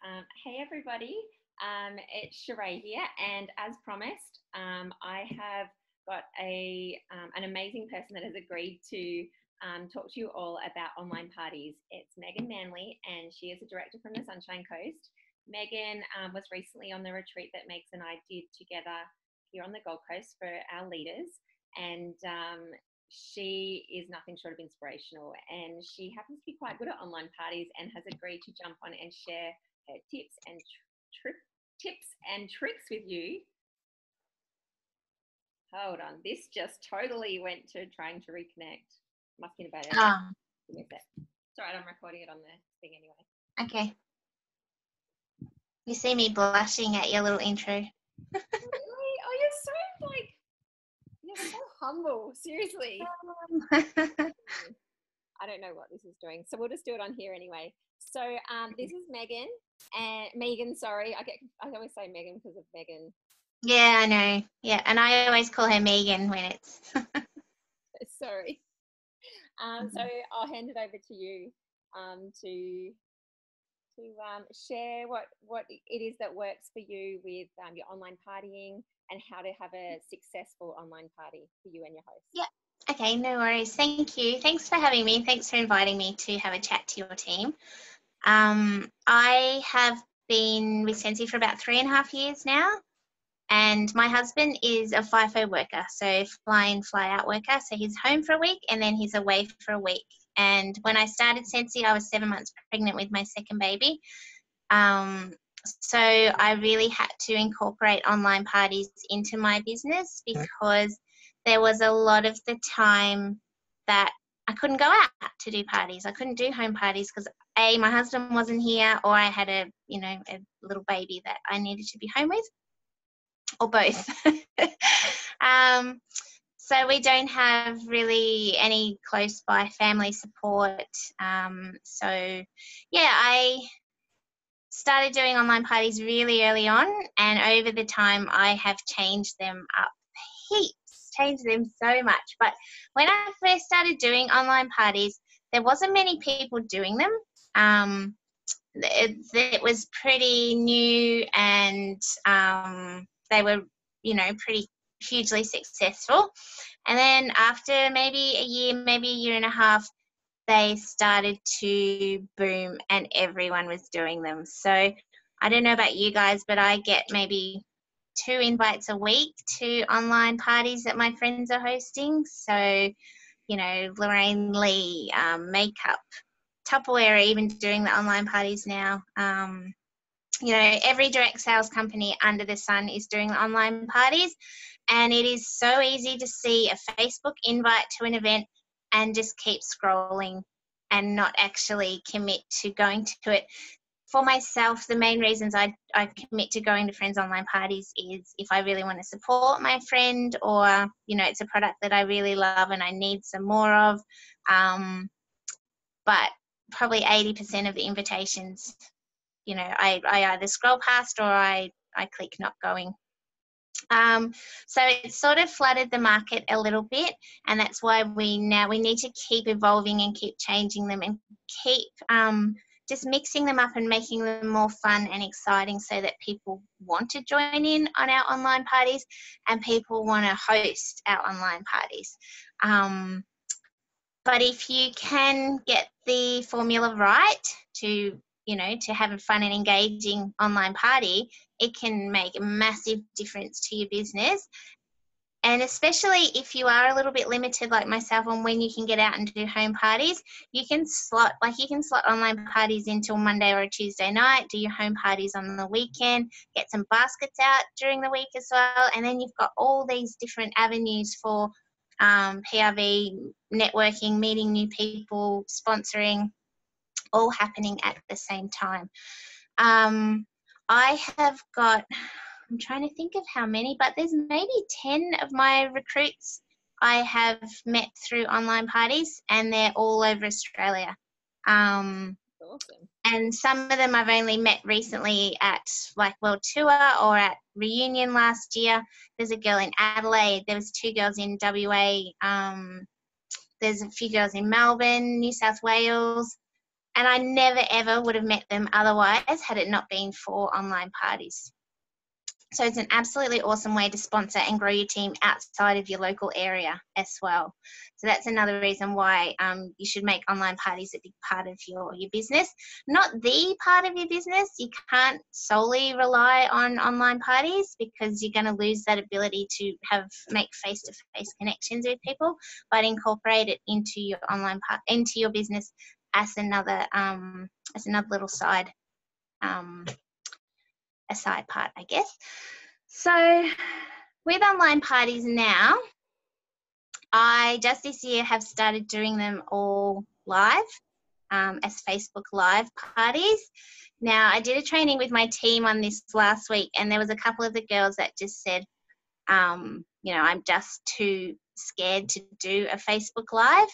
Hey everybody, it's Sherah here, and as promised, I have got an amazing person that has agreed to talk to you all about online parties. It's Megan Manley, and she is a director from the Sunshine Coast. Megan was recently on the retreat that Megs and I did together here on the Gold Coast for our leaders, and she is nothing short of inspirational, and she happens to be quite good at online parties and has agreed to jump on and share her tips and tricks with you. Hold on, this just totally went to trying to reconnect. Must be about it. Give me a sec. It's all right, I'm recording it on the thing anyway. Okay. You see me blushing at your little intro. Really? Oh, you're so humble. Seriously. I don't know what this is doing, so we'll just do it on here anyway. So this is Megan, and Megan, sorry, I always say Megan because of Megan. Yeah, I know. Yeah, and I always call her Megan when it's. Sorry. So I'll hand it over to you to share what it is that works for you with your online partying and how to have a successful online party for you and your host. Yeah. Okay, no worries. Thank you. Thanks for having me. Thanks for inviting me to have a chat to your team. I have been with Scentsy for about 3.5 years now, and my husband is a FIFO worker, so fly in, fly out worker. So he's home for a week and then he's away for a week. And when I started Scentsy, I was 7 months pregnant with my second baby. So I really had to incorporate online parties into my business because there was a lot of the time that I couldn't go out to do parties. I couldn't do home parties because my husband wasn't here, or I had a little baby that I needed to be home with, or both. So we don't have really any close by family support. So yeah, I started doing online parties really early on, and over the time I have changed them up heaps, changed them so much. But when I first started doing online parties, there wasn't many people doing them. It was pretty new, and they were, pretty hugely successful. And then after maybe a year and a half, they started to boom and everyone was doing them. So I don't know about you guys, but I get maybe 2 invites a week to online parties that my friends are hosting. So, Lorraine Lee, makeup, Tupperware are even doing the online parties now. Every direct sales company under the sun is doing the online parties, and it is so easy to see a Facebook invite to an event and just keep scrolling and not actually commit to going to it. For myself, the main reasons I commit to going to friends' online parties is if I really want to support my friend, or, it's a product that I really love and I need some more of. But probably 80% of the invitations, I either scroll past or I click not going. So it sort of flooded the market a little bit, and that's why we need to keep evolving and keep changing them and keep just mixing them up and making them more fun and exciting so that people want to join in on our online parties and people want to host our online parties. But if you can get the formula right to have a fun and engaging online party, it can make a massive difference to your business. And especially if you are a little bit limited like myself on when you can get out and do home parties, you can slot online parties until Monday or a Tuesday night, do your home parties on the weekend, get some baskets out during the week as well, and then you've got all these different avenues for PRV, networking, meeting new people, sponsoring, all happening at the same time. I have got, I'm trying to think of how many, but there's maybe 10 of my recruits I have met through online parties, and they're all over Australia. Awesome. And some of them I've only met recently at World Tour or at Reunion last year. There's a girl in Adelaide. There was 2 girls in WA. There's a few girls in Melbourne, New South Wales. And I never, ever would have met them otherwise had it not been for online parties. So it's an absolutely awesome way to sponsor and grow your team outside of your local area as well. So that's another reason why you should make online parties a big part of your business. Not the part of your business. You can't solely rely on online parties because you're going to lose that ability to make face-to-face connections with people, but incorporate it into your into your business as another little side a side part, I guess. So with online parties now, I just this year have started doing them all live as Facebook Live parties. Now, I did a training with my team on this last week, and there was a couple of the girls that just said, you know, I'm just too scared to do a Facebook Live.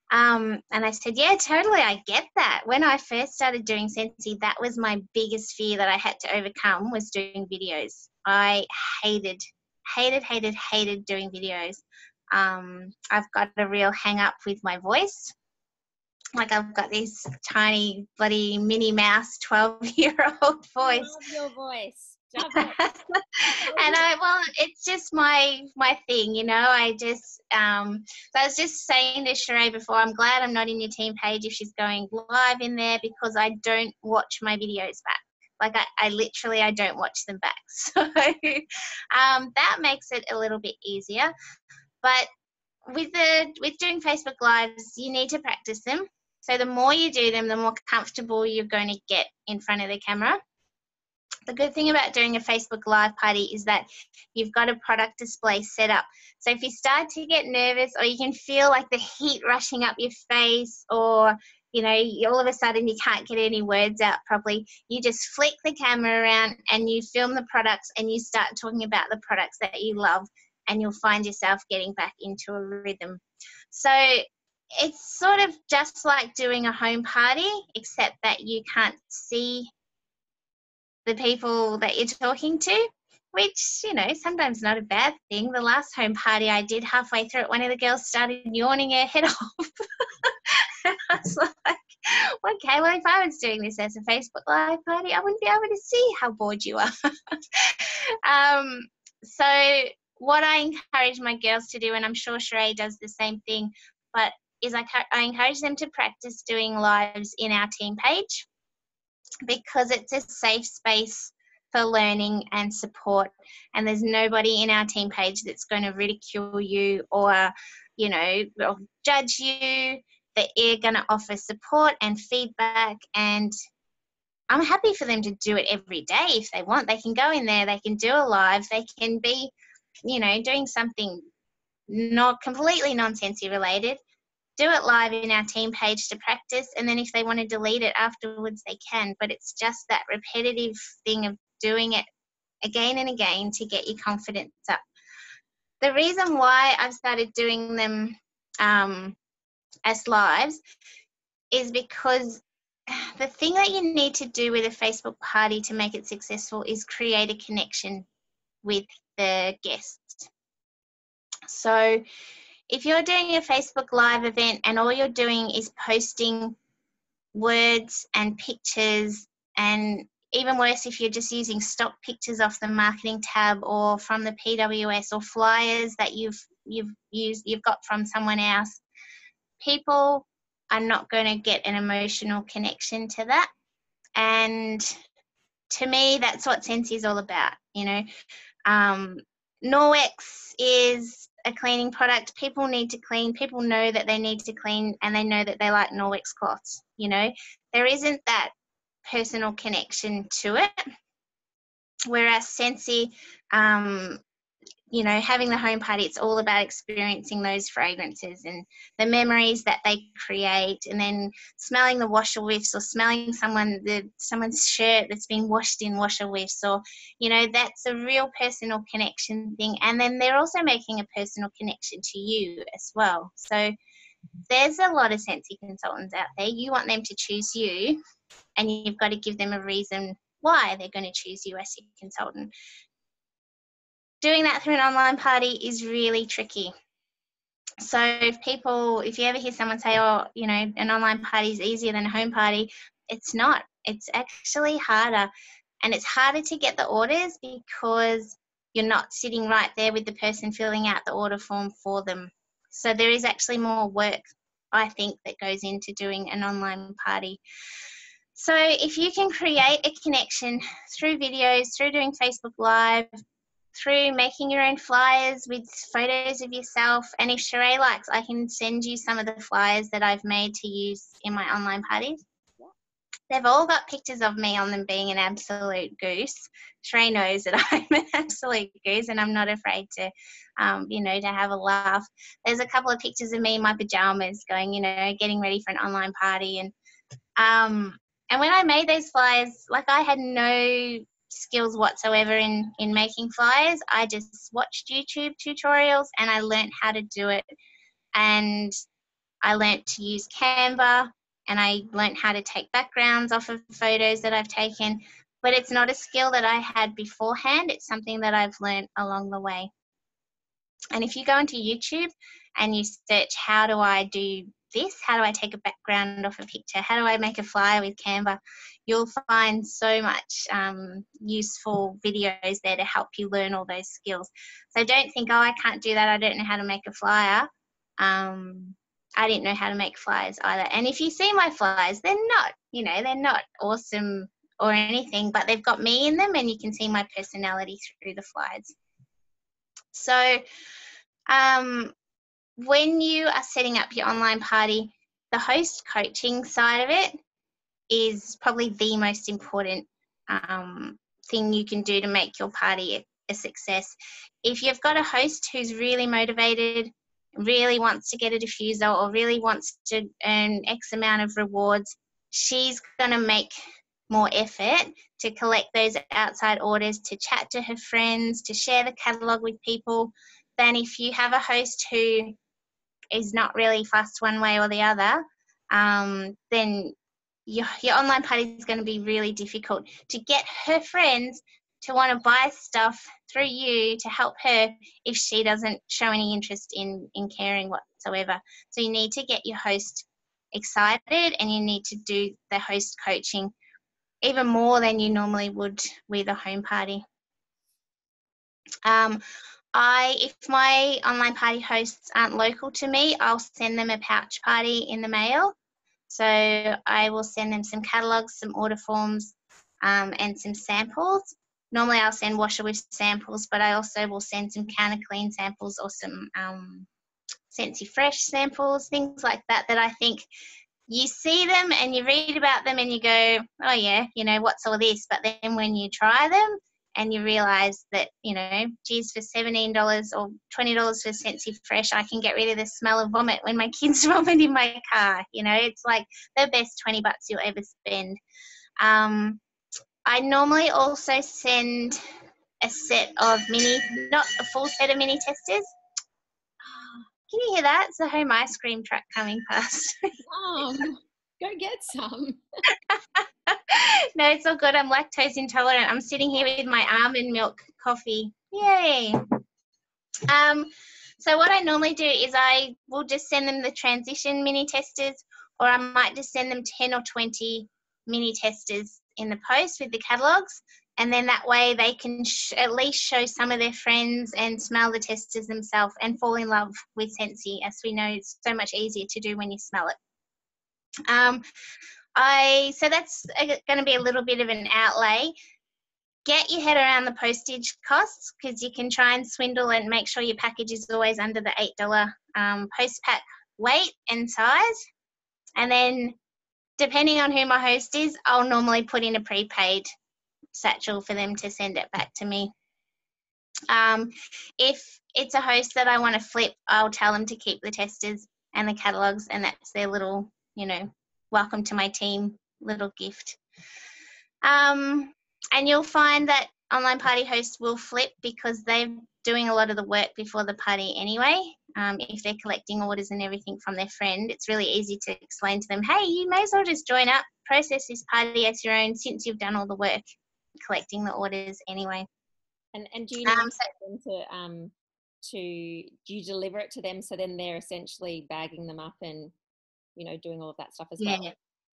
And I said, yeah, totally, I get that. When I first started doing Scentsy, that was my biggest fear that I had to overcome, was doing videos. I hated doing videos. I've got a real hang up with my voice. Like, I've got this tiny bloody Minnie Mouse 12-year-old voice. I love your voice. Love it. And it's just my thing, you know. So I was just saying to Sherah before, I'm glad I'm not in your team page if she's going live in there, because I don't watch my videos back. Like, I literally don't watch them back. So that makes it a little bit easier. But with doing Facebook Lives, you need to practice them. So the more you do them, the more comfortable you're going to get in front of the camera. The good thing about doing a Facebook Live party is that you've got a product display set up. So if you start to get nervous, or you can feel like the heat rushing up your face, or, you know, all of a sudden you can't get any words out properly, you just flick the camera around and you film the products and you start talking about the products that you love, and you'll find yourself getting back into a rhythm. So it's sort of just like doing a home party, except that you can't see the people that you're talking to, which, you know, sometimes not a bad thing. The last home party I did, halfway through it, one of the girls started yawning her head off. And I was like, okay, well, if I was doing this as a Facebook Live party, I wouldn't be able to see how bored you are. So what I encourage my girls to do, and I'm sure Sherah does the same thing, but is I encourage them to practice doing lives in our team page, because it's a safe space for learning and support, and there's nobody in our team page that's going to ridicule you or, you know, or judge you. They're going to offer support and feedback, and I'm happy for them to do it every day if they want. They can go in there, they can do a live, they can be, you know, doing something not completely non-Scentsy related, do it live in our team page to practice, and then if they want to delete it afterwards, they can. But it's just that repetitive thing of doing it again and again to get your confidence up. The reason why I've started doing them as lives is because the thing that you need to do with a Facebook party to make it successful is create a connection with the guests. So if you're doing a Facebook Live event and all you're doing is posting words and pictures, and even worse if you're just using stock pictures off the marketing tab or from the PWS, or flyers that you've got from someone else, people are not going to get an emotional connection to that. And to me, that's what Scentsy is all about, you know. Norwex is a cleaning product. People need to clean. People know that they need to clean, and they know that they like Norwex cloths, you know. There isn't that personal connection to it. Whereas Scentsy, you know, having the home party, it's all about experiencing those fragrances and the memories that they create, and then smelling the washer whiffs, or smelling someone's shirt that's been washed in washer whiffs, or, you know, that's a real personal connection thing. And then they're also making a personal connection to you as well. So there's a lot of Scentsy consultants out there. You want them to choose you, and you've got to give them a reason why they're going to choose you as your consultant. Doing that through an online party is really tricky. So if you ever hear someone say, oh, you know, an online party is easier than a home party, it's not. It's actually harder. And it's harder to get the orders because you're not sitting right there with the person filling out the order form for them. So there is actually more work, I think, that goes into doing an online party. So if you can create a connection through videos, through doing Facebook Live, through making your own flyers with photos of yourself, and if Sherah likes, I can send you some of the flyers that I've made to use in my online parties. They've all got pictures of me on them being an absolute goose. Sherah knows that I'm an absolute goose and I'm not afraid to, you know, to have a laugh. There's a couple of pictures of me in my pajamas going, you know, getting ready for an online party. And when I made those flyers, like, I had no skills whatsoever in making flyers. I just watched YouTube tutorials and I learned how to do it. And I learnt to use Canva, and I learnt how to take backgrounds off of photos that I've taken. But it's not a skill that I had beforehand. It's something that I've learnt along the way. And if you go into YouTube and you search, how do I do this? How do I take a background off a picture? How do I make a flyer with Canva? You'll find so much useful videos there to help you learn all those skills. So don't think, oh, I can't do that. I don't know how to make a flyer. I didn't know how to make flyers either. And if you see my flyers, they're not, you know, they're not awesome or anything, but they've got me in them and you can see my personality through the flyers. So when you are setting up your online party, the host coaching side of it is probably the most important thing you can do to make your party a success. If you've got a host who's really motivated, really wants to get a diffuser or really wants to earn X amount of rewards, she's going to make more effort to collect those outside orders, to chat to her friends, to share the catalogue with people, than if you have a host who is not really fussed one way or the other. Then your online party is going to be really difficult to get her friends to want to buy stuff through you to help her if she doesn't show any interest in caring whatsoever. So you need to get your host excited, and you need to do the host coaching even more than you normally would with a home party. If my online party hosts aren't local to me, I'll send them a pouch party in the mail. So I will send them some catalogues, some order forms, and some samples. Normally I'll send washer with samples, but I also will send some counter clean samples or some Scentsy fresh samples, things like that, that I think you see them and you read about them and you go, oh yeah, you know, what's all this? But then when you try them and you realise that, you know, geez, for $17 or $20 for Scentsy fresh, I can get rid of the smell of vomit when my kids vomit in my car. You know, it's like the best $20 you'll ever spend. I normally also send a set of not a full set of mini testers. Can you hear that? It's the home ice cream truck coming past. Go get some. No, it's all good. I'm lactose intolerant. I'm sitting here with my almond milk coffee. Yay. So what I normally do is I will just send them the transition mini testers, or I might just send them 10 or 20 mini testers in the post with the catalogues. And then that way they can at least show some of their friends and smell the testers themselves and fall in love with Scentsy. As we know, it's so much easier to do when you smell it. So that's going to be a little bit of an outlay. Get your head around the postage costs, because you can try and swindle and make sure your package is always under the $8 post pack weight and size. And then depending on who my host is, I'll normally put in a prepaid satchel for them to send it back to me. If it's a host that I want to flip, I'll tell them to keep the testers and the catalogues, and that's their little, you know, welcome to my team little gift. And you'll find that online party hosts will flip because they're doing a lot of the work before the party anyway. If they're collecting orders and everything from their friend, it's really easy to explain to them, hey, you may as well just join up, process this party as your own, since you've done all the work collecting the orders anyway. And do you know them do you deliver it to them, so then they're essentially bagging them up and, you know, doing all of that stuff as Yeah. well? So,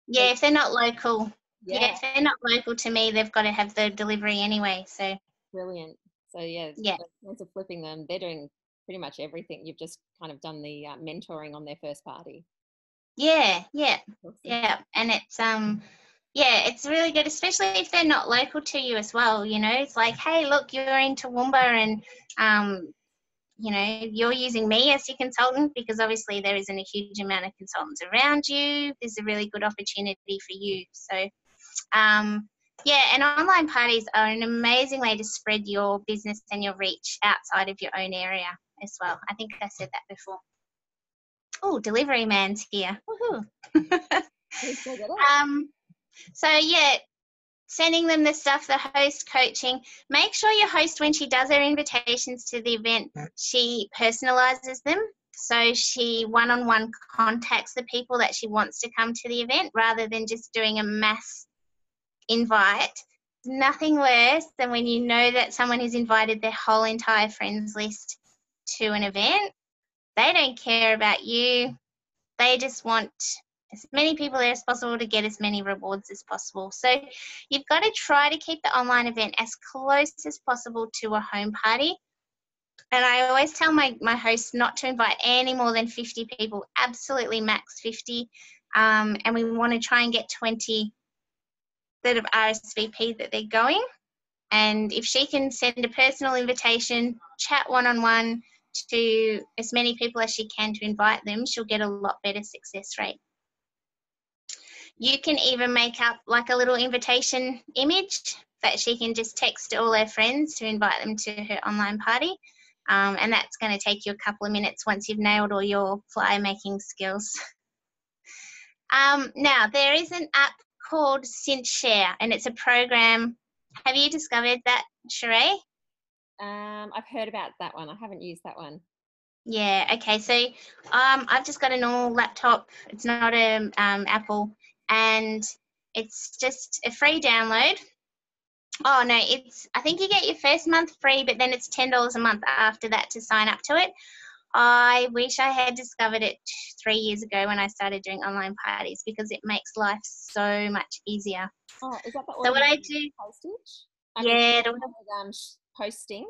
Yeah, if they're not local. yeah, Yeah, if they're not local to me, they've got to have the delivery anyway. So, brilliant. So yeah, yeah. in terms of flipping them, they're doing pretty much everything. You've just kind of done the mentoring on their first party. Yeah, yeah, Awesome. yeah. And yeah, it's really good, especially if they're not local to you as well. You know, it's like, hey, look, you're in Toowoomba and, you know, you're using me as your consultant because obviously there isn't a huge amount of consultants around you. There's a really good opportunity for you. So, yeah, and online parties are an amazing way to spread your business and your reach outside of your own area as well. I think I said that before. Oh, delivery man's here. Woohoo. Please go get it. So yeah, sending them the stuff, the host coaching. Make sure your host, when she does her invitations to the event, she personalizes them. So she one-on-one contacts the people that she wants to come to the event rather than just doing a mass invite. Nothing worse than when you know that someone has invited their whole entire friends list to an event. They don't care about you. They just want as many people there as possible to get as many rewards as possible. So you've got to try to keep the online event as close as possible to a home party. And I always tell my hosts not to invite any more than 50 people, absolutely max 50. And we want to try and get 20 that have RSVP'd that they're going. And if she can send a personal invitation, chat one-on-one to as many people as she can to invite them, she'll get a lot better success rate. You can even make up like a little invitation image that she can just text all her friends to invite them to her online party. And that's going to take you a couple of minutes once you've nailed all your flyer making skills. Now, there is an app called Scentsy, and it's a program. Have you discovered that, Sherah? I've heard about that one. I haven't used that one. Yeah, okay. So I've just got a normal laptop. It's not a Apple, and it's just a free download. Oh no, I think you get your first month free, but then it's $10 a month after that to sign up to it. I wish I had discovered it 3 years ago when I started doing online parties because it makes life so much easier. Oh, is that the So what I automatic do, postage? yeah, Posting.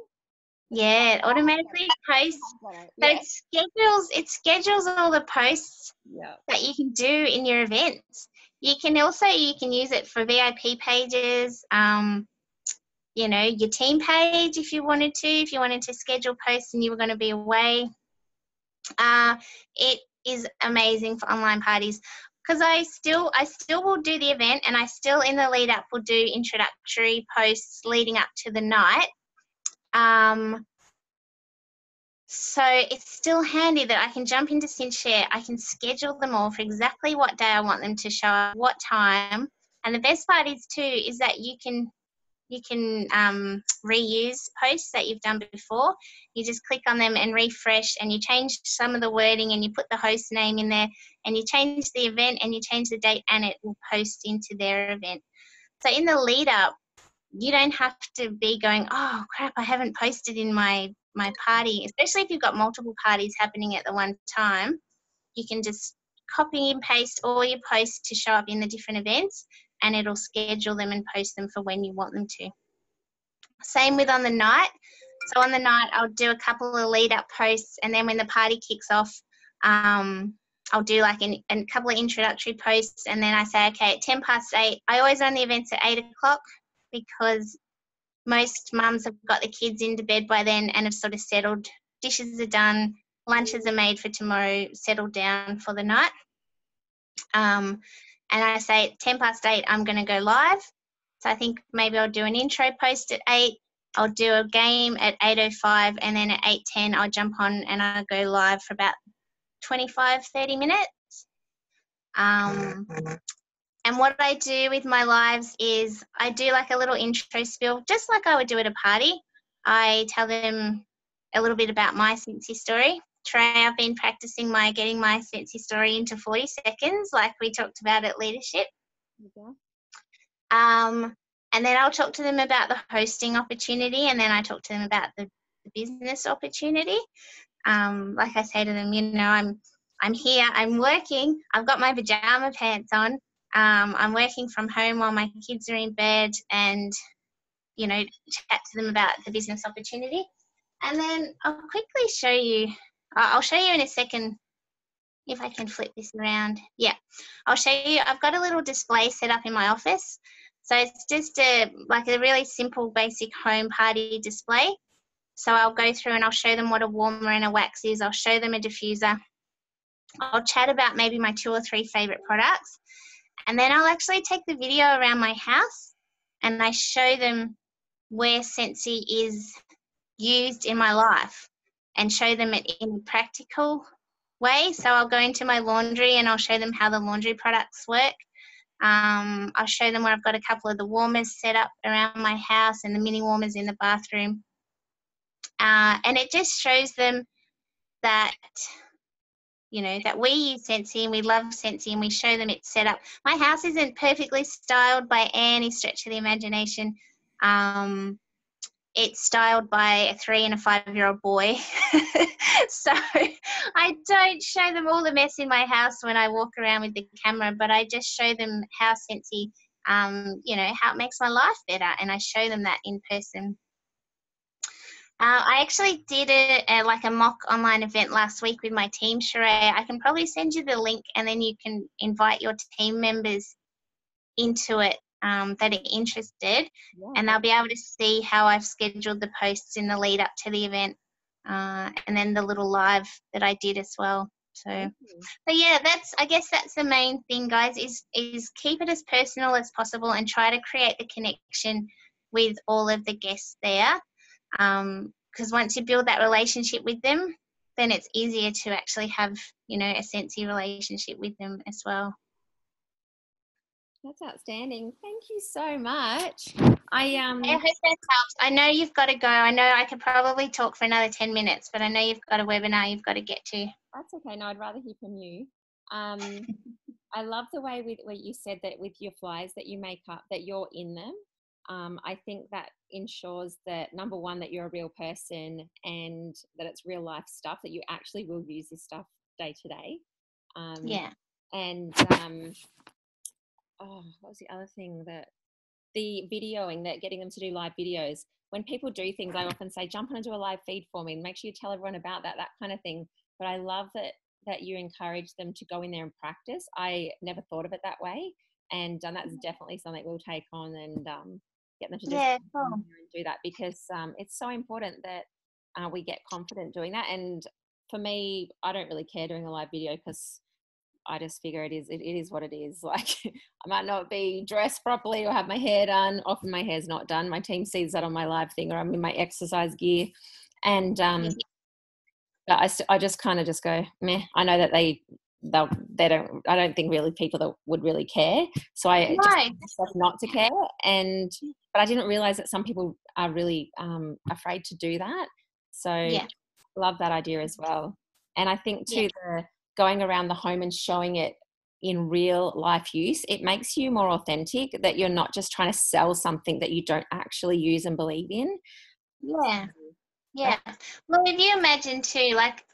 yeah, it automatically posts. So Yeah. it schedules all the posts Yeah. that you can do in your events. You can use it for VIP pages, you know, your team page if you wanted to schedule posts and you were going to be away. It is amazing for online parties because I still will do the event and I still in the lead up will do introductory posts leading up to the night. So it's still handy that I can jump into Scentsy. I can schedule them all for exactly what day I want them to show up, what time. And the best part is too is that you can reuse posts that you've done before. You just click on them and refresh, and you change some of the wording, and you put the host name in there, and you change the event, and you change the date, and it will post into their event. So in the lead up, you don't have to be going, oh crap, I haven't posted in my party, especially if you've got multiple parties happening at the one time. You can just copy and paste all your posts to show up in the different events, and it'll schedule them and post them for when you want them to. Same with on the night. So on the night, I'll do a couple of lead up posts, and then when the party kicks off, I'll do like a couple of introductory posts, and then I say, okay, at 8:10, I always run the events at 8 o'clock because most mums have got the kids into bed by then and have sort of settled. Dishes are done, lunches are made for tomorrow, settled down for the night. And I say at 8:10, I'm going to go live. So I think maybe I'll do an intro post at 8. I'll do a game at 8:05, and then at 8:10 I'll jump on and I'll go live for about 25, 30 minutes. And what I do with my lives is I do like a little intro spiel, just like I would do at a party. I tell them a little bit about my Scentsy story. Trey, I've been practicing getting my Scentsy story into 40 seconds, like we talked about at leadership. Okay. And then I'll talk to them about the hosting opportunity, and then I talk to them about the the business opportunity. Like I say to them, I'm here, I'm working, I've got my pajama pants on, I'm working from home while my kids are in bed, and chat to them about the business opportunity. And then I'll quickly show you. I'll show you in a second if I can flip this around. Yeah, I'll show you. I've got a little display set up in my office. So it's just a really simple, basic home party display. So I'll go through and I'll show them what a warmer and a wax is. I'll show them a diffuser. I'll chat about maybe my 2 or 3 favorite products. And then I'll actually take the video around my house and I show them where Scentsy is used in my life and show them it in a practical way. So I'll go into my laundry and I'll show them how the laundry products work. I'll show them where I've got a couple of the warmers set up around my house and the mini warmers in the bathroom. And it just shows them that, that we use Scentsy and we love Scentsy, and we show them it's set up. My house isn't perfectly styled by any stretch of the imagination. It's styled by a 3 and a 5-year-old boy. So I don't show them all the mess in my house when I walk around with the camera, but I just show them how Scentsy, how it makes my life better, and I show them that in person. I actually did a mock online event last week with my team, Sherah. I can probably send you the link, and then you can invite your team members into it that are interested, and they'll be able to see how I've scheduled the posts in the lead up to the event, and then the little live that I did as well. So yeah, I guess that's the main thing, guys, is keep it as personal as possible and try to create the connection with all of the guests there. Because once you build that relationship with them, then it's easier to actually have, a Scentsy relationship with them as well. That's outstanding. Thank you so much. I hope that helps. I know you've got to go. I know I could probably talk for another 10 minutes, but I know you've got a webinar you've got to get to. That's okay. No, I'd rather hear from you. I love the way where you said that with your flyers that you make up, that you're in them. I think that ensures that, number one, that you're a real person and that it's real life stuff, that you actually will use this stuff day to day. And what was the other thing? The videoing, that getting them to do live videos. When people do things, I often say, jump on and do a live feed for me and make sure you tell everyone about that kind of thing. But I love that you encourage them to go in there and practice. I never thought of it that way. And that's definitely something we'll take on and get them to just do that, because it's so important that we get confident doing that. And for me, I don't really care doing a live video because I just figure it is what it is. Like, I might not be dressed properly or have my hair done. Often my hair's not done. My team sees that on my live thing, or I'm in my exercise gear. And but I just kind of just go, meh. I know that they don't. I don't think really people that would really care. So I just not to care. But I didn't realize that some people are really afraid to do that. So love that idea as well. And I think too, the going around the home and showing it in real life use, it makes you more authentic, that you're not just trying to sell something that you don't actually use and believe in. Yeah. Well, if you imagine too, like,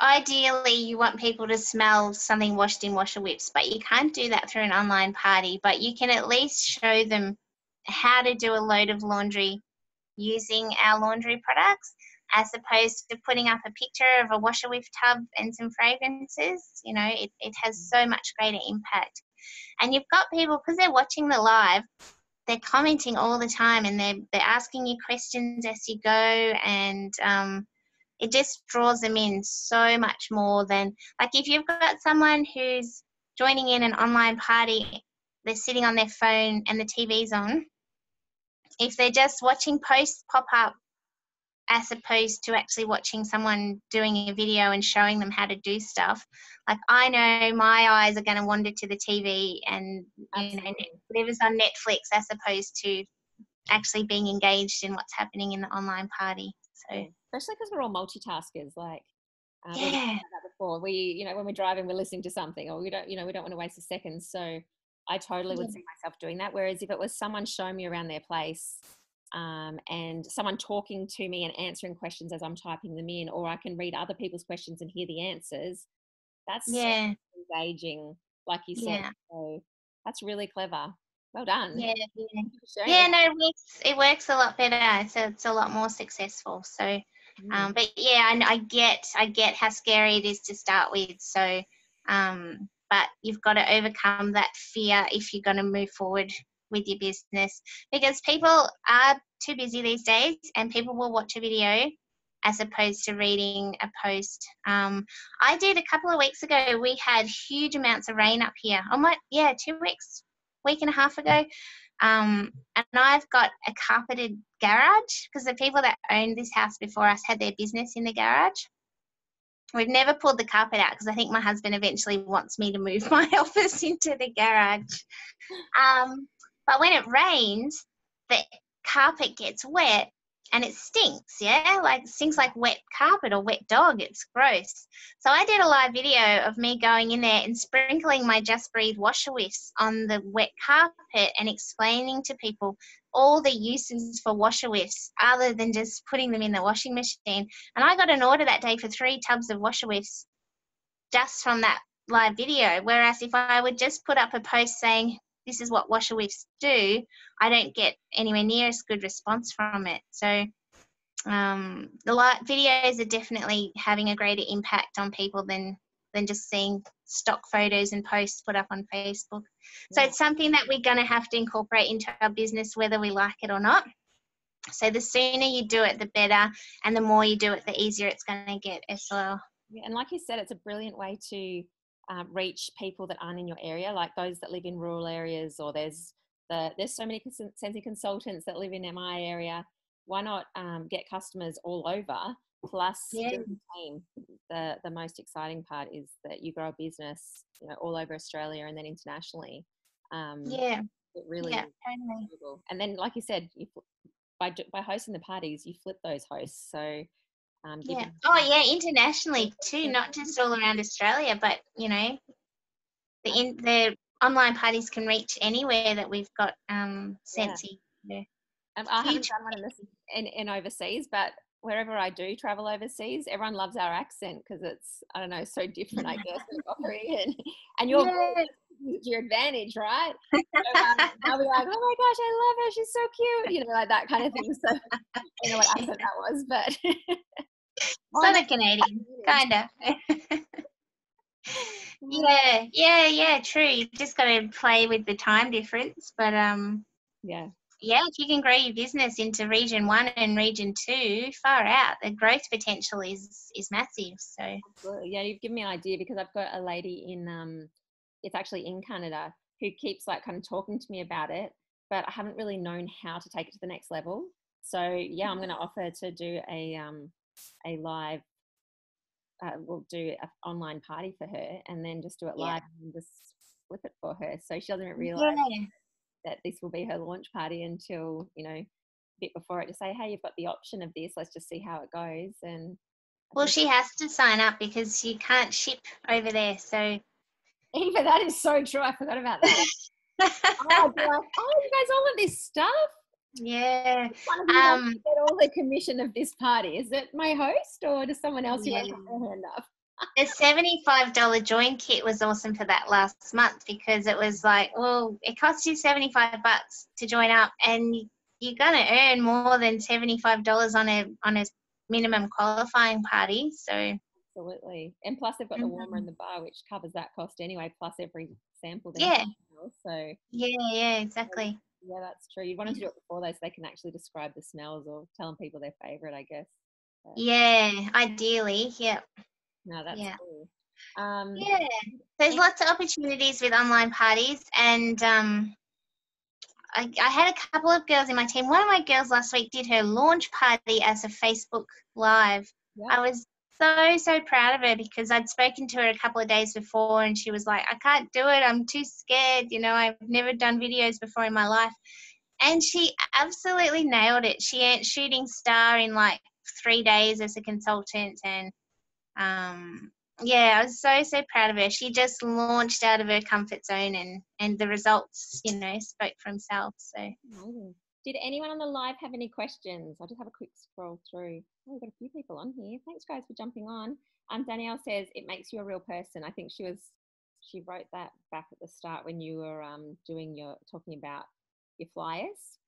ideally you want people to smell something washed in washer whips, but you can't do that through an online party, but you can at least show them how to do a load of laundry using our laundry products, as opposed to putting up a picture of a washer with tub and some fragrances. It has so much greater impact. And you've got people, because they're watching the live, they're commenting all the time, and they're asking you questions as you go, and it just draws them in so much more than, like, if you've got someone who's joining in an online party, they're sitting on their phone and the TV's on. If they're just watching posts pop up, as opposed to actually watching someone doing a video and showing them how to do stuff, like, I know my eyes are going to wander to the TV and whatever's on Netflix, as opposed to actually being engaged in what's happening in the online party. So especially because we're all multitaskers, like we talked about that before. We, when we're driving, we're listening to something, or we don't want to waste a second. So I totally would see myself doing that. Whereas if it was someone showing me around their place, and someone talking to me and answering questions as I'm typing them in, or I can read other people's questions and hear the answers. That's so Yeah. engaging, like you said. Yeah. So that's really clever. Well done. Yeah. Yeah. Thank you for sharing it Yeah, with no, it works a lot better. So it's a lot more successful. So, me. but yeah, I get how scary it is to start with. So, but you've got to overcome that fear if you're going to move forward with your business, because people are too busy these days, and people will watch a video as opposed to reading a post. I did a couple of weeks ago. We had huge amounts of rain up here. 2 weeks, week and a half ago. And I've got a carpeted garage, because the people that owned this house before us had their business in the garage. We've never pulled the carpet out because I think my husband eventually wants me to move my office into the garage. But when it rains, the carpet gets wet and it stinks, yeah? Like, it stinks like wet carpet or wet dog. It's gross. So I did a live video of me going in there and sprinkling my Just Breathe washer whiffs on the wet carpet and explaining to people all the uses for washer whiffs other than just putting them in the washing machine. And I got an order that day for 3 tubs of washer whiffs just from that live video. Whereas if I would just put up a post saying, this is what washer whiffs do, I don't get anywhere near as good response from it. So the live videos are definitely having a greater impact on people than just seeing stock photos and posts put up on Facebook. So Yeah. it's something that we're going to have to incorporate into our business, whether we like it or not. So the sooner you do it, the better, and the more you do it, the easier it's going to get as well. Yeah, and like you said, it's a brilliant way to reach people that aren't in your area, like those that live in rural areas, or there's so many Scentsy consultants that live in my area. Why not get customers all over, plus Yeah. build a team? The most exciting part is that you grow a business, all over Australia and then internationally. Yeah. It really Yeah, is totally. incredible. And then, like you said, by hosting the parties, you flip those hosts. So give Yeah. them Oh, yeah, internationally too, a not just all around Australia, but, the online parties can reach anywhere that we've got yeah. Scentsy. Yeah. I haven't Huge. done one in overseas, but wherever I do travel overseas, everyone loves our accent because it's, I don't know, so different, I guess, than Korean. And your voice Yeah. is your advantage, right? So, I'll be like, oh my gosh, I love her. She's so cute. Like that kind of thing. So I don't know what accent that was, but Sort of Canadian, kind of. Yeah, true. You just got to play with the time difference. But yeah. yeah, if you can grow your business into region 1 and region 2, far out, the growth potential is massive. So Absolutely. Yeah, you've given me an idea because I've got a lady in it's actually in Canada who keeps like kind of talking to me about it, but I haven't really known how to take it to the next level. So yeah, I'm going to offer to do a live. We'll do an online party for her, and then just do it yeah, live and just flip it for her, so she doesn't realize yeah. that this will be her launch party until a bit before it, to say, hey, you've got the option of this. Let's just see how it goes. And I Well, think she has to sign up because you can't ship over there. So even that is so true. I forgot about that. Oh, I'd be like, oh, you guys all want this stuff? yeah. Which one of you wants to get all the commission of this party? Is it my host or does someone else who Yeah. won't put their hand up? The $75 join kit was awesome for that last month, because it was like, well, it costs you $75 to join up, and you're gonna earn more than $75 on a minimum qualifying party. So Absolutely. And plus they've got the warmer in the bar, which covers that cost anyway, plus every sample then. yeah, So yeah, exactly. yeah, that's true. You wanted to do it before though, so they can actually describe the smells or telling people their favorite, I guess. Yeah, ideally, yeah, No, that's yeah. cool. Yeah, there's lots of opportunities with online parties, and I had a couple of girls in my team. One of my girls last week did her launch party as a Facebook Live. Yeah. I was so proud of her, because I'd spoken to her a couple of days before, and she was like, I can't do it. I'm too scared. I've never done videos before in my life. And she absolutely nailed it. She earned shooting star in like 3 days as a consultant, and yeah, I was so proud of her. She just launched out of her comfort zone, and the results, spoke for themselves. So Amazing. Did anyone on the live have any questions? I'll just have a quick scroll through. Oh, we've got a few people on here. Thanks, guys, for jumping on. Danielle says it makes you a real person. I think she wrote that back at the start when you were talking about your flyers,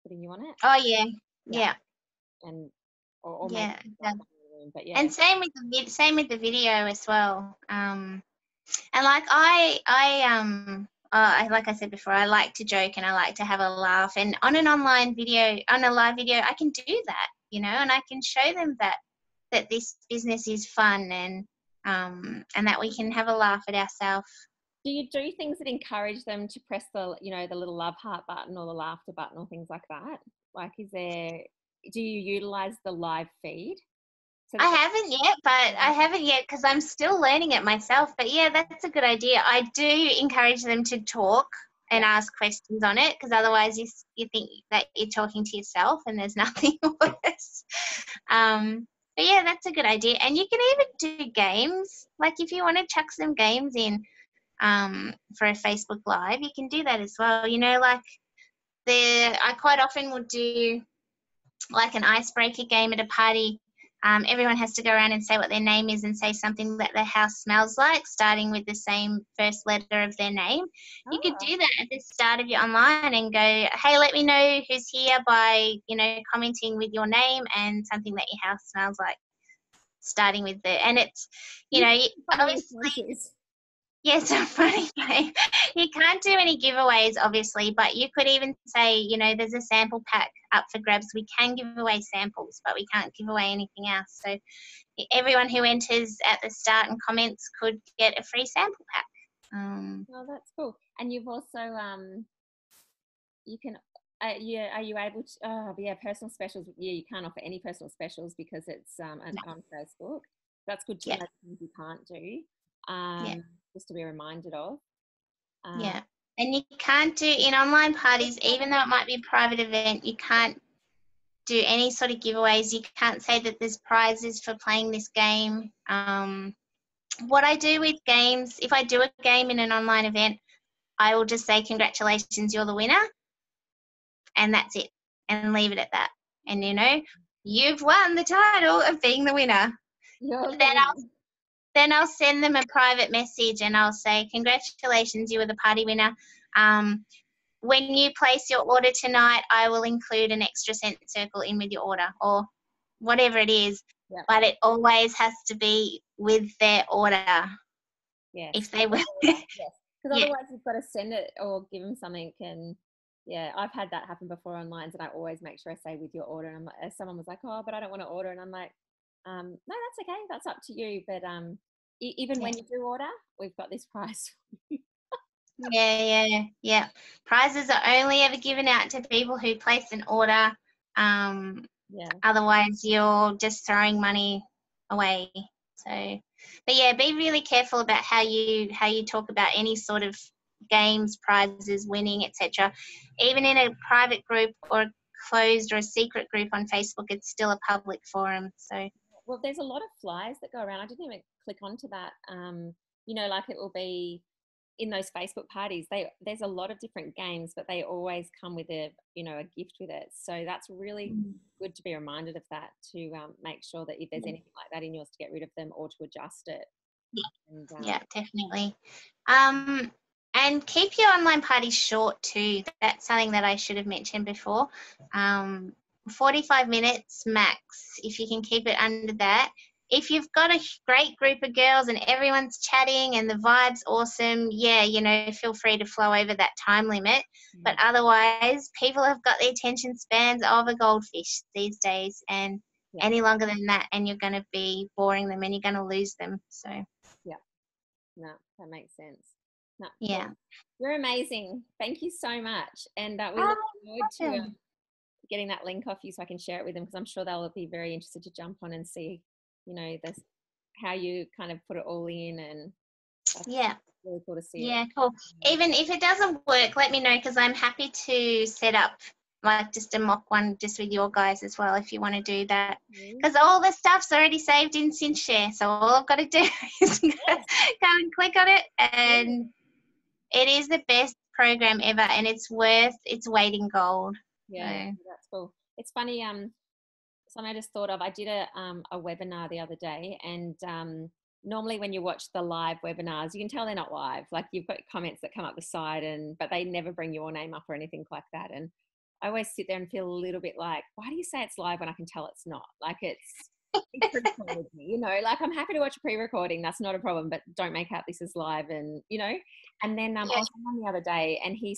putting you on it. Oh yeah. And or yeah. But yeah. And same with the video as well. And like like I said before, I like to joke and I like to have a laugh. And on a live video, I can do that, you know, and I can show them that this business is fun and that we can have a laugh at ourselves. Do you do things that encourage them to press the little love heart button or the laughter button or things like that? Like, do you utilize the live feed? I haven't yet because I'm still learning it myself. But yeah, that's a good idea. I do encourage them to talk and ask questions on it, because otherwise you think that you're talking to yourself and there's nothing worse. But yeah, that's a good idea. And you can even do games. Like if you want to chuck some games in for a Facebook Live, you can do that as well. You know, like I quite often would do like an icebreaker game at a party. Everyone has to go around and say what their name is and say something that their house smells like, starting with the same first letter of their name. Oh. You could do that at the start of your online and go, hey, let me know who's here by, commenting with your name and something that your house smells like, starting with and it's, obviously. Yeah, it's a funny game. You can't do any giveaways, obviously, but you could even say, there's a sample pack up for grabs. We can give away samples, but we can't give away anything else. So everyone who enters at the start and comments could get a free sample pack. Oh, that's cool. And you've also, you can, are you able to, personal specials. Yeah, you can't offer any personal specials because it's on Facebook. That's good to know things you can't do. Just to be reminded of. And you can't do in online parties, even though it might be a private event, you can't do any sort of giveaways. You can't say that there's prizes for playing this game. What I do with games, if I do a game in an online event, I will just say, congratulations, you're the winner. And that's it. And leave it at that. And, you've won the title of being the winner. Then I'll send them a private message and I'll say, congratulations, you were the party winner. When you place your order tonight, I will include an extra scent circle in with your order, or whatever it is. Yep. But it always has to be with their order. Yes. If they will. Yes. Because otherwise you've got to send it or give them something. And I've had that happen before online, and I always make sure I say with your order. And someone was like, oh, but I don't want to order. And I'm like, no, that's okay. That's up to you. But even when you do order, we've got this prize. Yeah. Prizes are only ever given out to people who place an order. Otherwise, you're just throwing money away. So, but yeah, be really careful about how you talk about any sort of games, prizes, winning, etc. Even in a private group or a closed or a secret group on Facebook, it's still a public forum. So. Well, there's a lot of flyers that go around. I didn't even click onto that. Like it will be in those Facebook parties. There's a lot of different games, but they always come with a gift with it. So that's really good to be reminded of that, to make sure that if there's anything like that in yours, to get rid of them or to adjust it. Yeah, definitely. And keep your online parties short too. That's something that I should have mentioned before. 45 minutes max, if you can keep it under that. If you've got a great group of girls and everyone's chatting and the vibe's awesome, feel free to flow over that time limit. But otherwise, people have got the attention spans of a goldfish these days, and any longer than that, and you're going to be boring them and you're going to lose them. So no, that makes sense. No, yeah, cool. You're amazing. Thank you so much, and we look forward to getting that link off you so I can share it with them, because I'm sure they'll be very interested to jump on and see, how you kind of put it all in, and really cool to see. Yeah, cool. Even if it doesn't work, let me know, because I'm happy to set up like just a mock one just with your guys as well, if you want to do that, because all the stuff's already saved in Scentsy, so all I've got to do is go and click on it, and it is the best program ever, and it's worth its weight in gold. Yeah, So, that's cool. It's funny. Something I just thought of. I did a webinar the other day, and normally when you watch the live webinars, you can tell they're not live. Like you've got comments that come up the side, but they never bring your name up or anything like that. And I always sit there and feel a little bit like, why do you say it's live when I can tell it's not? Like it's pre-recorded me, you know. Like I'm happy to watch a pre-recording, that's not a problem, but don't make out this is live, and you know. And then I yeah. was on the other day, and he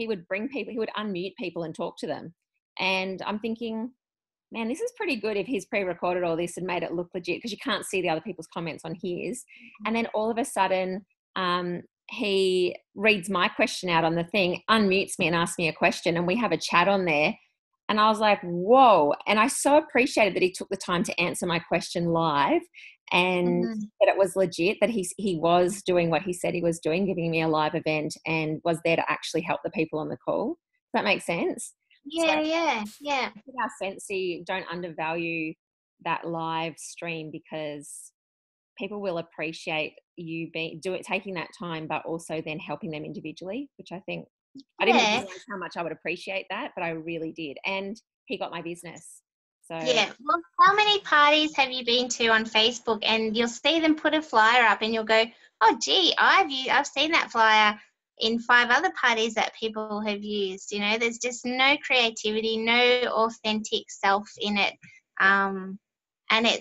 would bring people, he would unmute people and talk to them, and I'm thinking, man, this is pretty good if he's pre-recorded all this and made it look legit, because you can't see the other people's comments on his. And then all of a sudden, he reads my question out on the thing, unmutes me and asks me a question, and we have a chat on there. And I was like, whoa. And I so appreciated that he took the time to answer my question live, and that it was legit, that he was doing what he said he was doing, giving me a live event, and was there to actually help the people on the call. Does that make sense? Yeah, So, yeah. I think our Scentsy don't undervalue that live stream, because people will appreciate you taking that time, but also then helping them individually, which I think I didn't Yeah. realize how much I would appreciate that, but I really did. And he got my business. So Yeah. Well, how many parties have you been to on Facebook, and you'll see them put a flyer up and you'll go, oh, gee, I've seen that flyer in 5 other parties that people have used. You know, there's just no creativity, no authentic self in it. And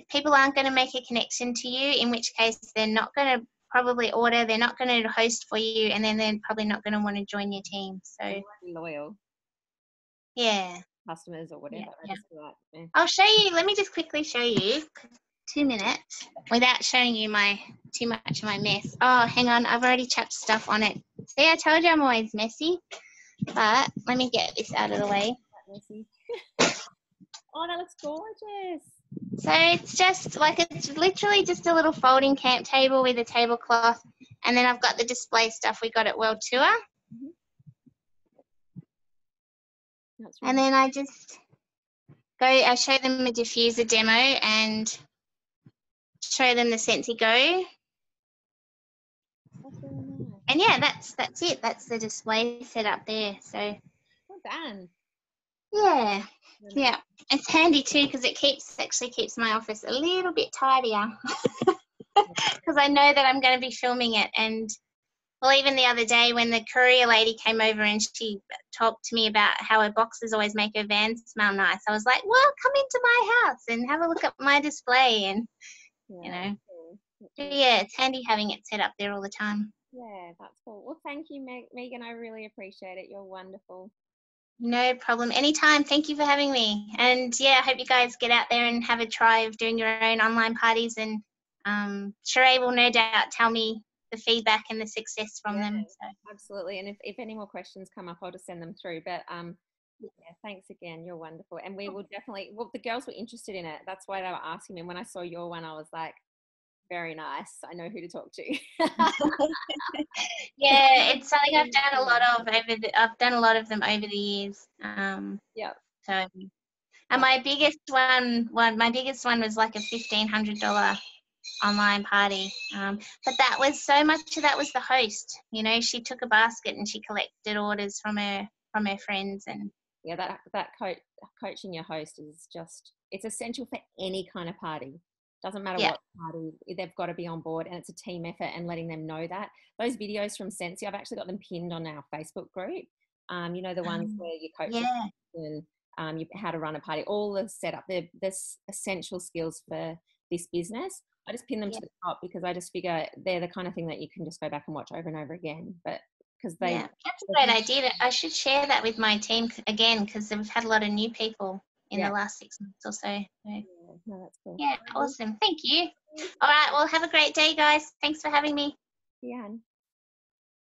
people aren't going to make a connection to you, in which case they're not going to probably order, they're not going to host for you, and then they're probably not going to want to join your team. So, loyal yeah. customers or whatever. Yeah, I yeah. just feel like, eh. I'll show you. Let me just quickly show you. 2 minutes without showing you too much of my mess. Oh, hang on. I've already chucked stuff on it. See, I told you I'm always messy. But let me get this out of the way. Oh, that looks gorgeous. So it's literally just a little folding camp table with a tablecloth. And then I've got the display stuff we got at World Tour. That's And really then I show them a diffuser demo and show them the Scentsy Go. That's really nice. And yeah, that's it. That's the display set up there. So Well done. yeah, Really yeah. It's handy too, because it actually keeps my office a little bit tidier. Because I know that I'm going to be filming it. And well, even the other day when the courier lady came over and she talked to me about how her boxes always make her vans smell nice, I was like, well, come into my house and have a look at my display. And you know, yeah, it's handy having it set up there all the time. Yeah, that's cool. Well, thank you, Megan. I really appreciate it. You're wonderful. No problem. Anytime. Thank you for having me. And yeah, I hope you guys get out there and have a try of doing your own online parties. And Sherah will no doubt tell me the feedback and the success from them. So. Absolutely. And if any more questions come up, I'll just send them through. But yeah, thanks again. You're wonderful. And we will definitely, well, the girls were interested in it. That's why they were asking me. And when I saw your one, I was like, very nice. I know who to talk to. Yeah, it's something I've done a lot of I've done a lot of them over the years. Yeah. So, and my biggest one was like a $1,500 online party. But that was so much of that was the host. You know, she took a basket and she collected orders from her friends. And yeah, that coaching your host is just, it's essential for any kind of party. Doesn't matter what party, they've got to be on board, and it's a team effort, and letting them know that. Those videos from Scentsy, I've actually got them pinned on our Facebook group. You know, the ones where you coach and how to run a party, all the setup, the essential skills for this business. I just pin them to the top, because I just figure they're the kind of thing that you can just go back and watch over and over again. But because that's a great idea. I should share that with my team again, because we've had a lot of new people in the last 6 months or so. No, that's cool. Yeah, awesome. Thank you. All right, well, have a great day, guys. Thanks for having me. Yeah.